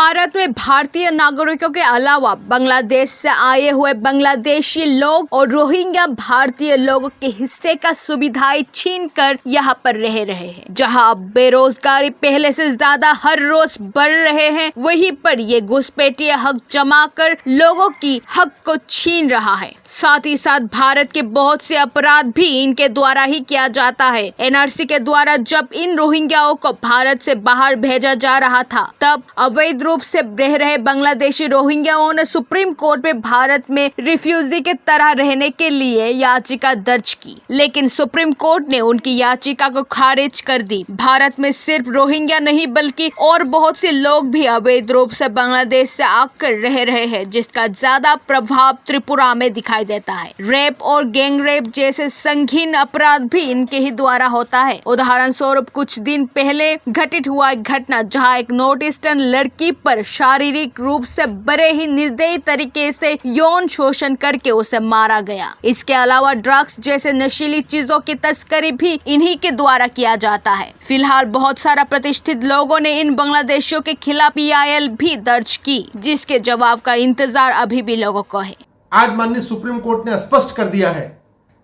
भारत में भारतीय नागरिकों के अलावा बांग्लादेश से आए हुए बांग्लादेशी लोग और रोहिंग्या भारतीय लोगों के हिस्से का सुविधाएं छीनकर यहाँ पर रह रहे हैं। जहाँ अब बेरोजगारी पहले से ज्यादा हर रोज बढ़ रहे हैं, वहीं पर ये घुसपैठिया हक जमा कर लोगों की हक को छीन रहा है। साथ ही साथ भारत के बहुत से अपराध भी इनके द्वारा ही किया जाता है। एनआरसी के द्वारा जब इन रोहिंग्याओं को भारत से बाहर भेजा जा रहा था, तब अवैध रूप से रह रहे बांग्लादेशी रोहिंग्याओं ने सुप्रीम कोर्ट में भारत में रिफ्यूजी के तरह रहने के लिए याचिका दर्ज की, लेकिन सुप्रीम कोर्ट ने उनकी याचिका को खारिज कर दी। भारत में सिर्फ रोहिंग्या नहीं बल्कि और बहुत से लोग भी अवैध रूप से बांग्लादेश से आकर रह रहे हैं, जिसका ज्यादा प्रभाव त्रिपुरा में दिखाई देता है। रेप और गैंग रेप जैसे संगीन अपराध भी इनके ही द्वारा होता है। उदाहरण स्वरूप कुछ दिन पहले घटित हुआ एक घटना जहां एक नॉर्थ ईस्टर्न लड़की पर शारीरिक रूप से बड़े ही निर्दयी तरीके से यौन शोषण करके उसे मारा गया। इसके अलावा ड्रग्स जैसे नशीली चीजों की तस्करी भी इन्हीं के द्वारा किया जाता है। फिलहाल बहुत सारा प्रतिष्ठित लोगों ने इन बांग्लादेशियों के खिलाफ PIL भी दर्ज की, जिसके जवाब का इंतजार अभी भी लोगों को है। आज माननीय सुप्रीम कोर्ट ने स्पष्ट कर दिया है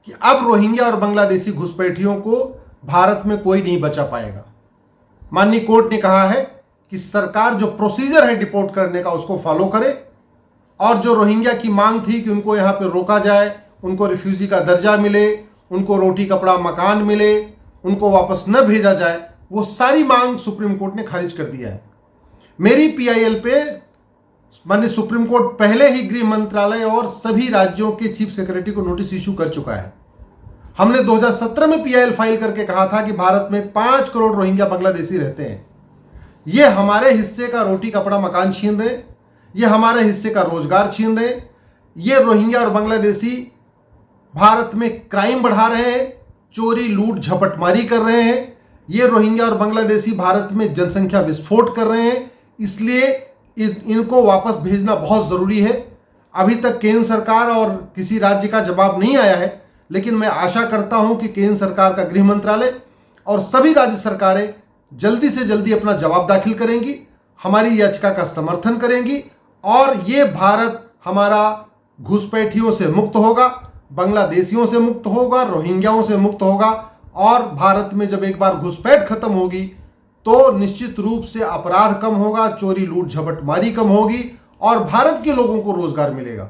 कि अब रोहिंग्या और बांग्लादेशी घुसपैठियों को भारत में कोई नहीं बचा पाएगा। माननीय कोर्ट ने कहा है कि सरकार जो प्रोसीजर है डिपोर्ट करने का उसको फॉलो करे, और जो रोहिंग्या की मांग थी कि उनको यहाँ पे रोका जाए, उनको रिफ्यूजी का दर्जा मिले, उनको रोटी कपड़ा मकान मिले, उनको वापस न भेजा जाए, वो सारी मांग सुप्रीम कोर्ट ने खारिज कर दिया है। मेरी PIL पे माननीय सुप्रीम कोर्ट पहले ही गृह मंत्रालय और सभी राज्यों के चीफ सेक्रेटरी को नोटिस इशू कर चुका है। हमने 2017 में PIL फाइल करके कहा था कि भारत में 5 करोड़ रोहिंग्या बांग्लादेशी रहते हैं। ये हमारे हिस्से का रोटी कपड़ा मकान छीन रहे, ये हमारे हिस्से का रोजगार छीन रहे, ये रोहिंग्या और बांग्लादेशी भारत में क्राइम बढ़ा रहे हैं, चोरी लूट झपटमारी कर रहे हैं, ये रोहिंग्या और बांग्लादेशी भारत में जनसंख्या विस्फोट कर रहे हैं। इसलिए इनको वापस भेजना बहुत ज़रूरी है। अभी तक केंद्र सरकार और किसी राज्य का जवाब नहीं आया है, लेकिन मैं आशा करता हूं कि केंद्र सरकार का गृह मंत्रालय और सभी राज्य सरकारें जल्दी से जल्दी अपना जवाब दाखिल करेंगी, हमारी याचिका का समर्थन करेंगी, और ये भारत हमारा घुसपैठियों से मुक्त होगा, बांग्लादेशियों से मुक्त होगा, रोहिंग्याओं से मुक्त होगा। और भारत में जब एक बार घुसपैठ खत्म होगी तो निश्चित रूप से अपराध कम होगा, चोरी लूट झपटमारी कम होगी और भारत के लोगों को रोजगार मिलेगा।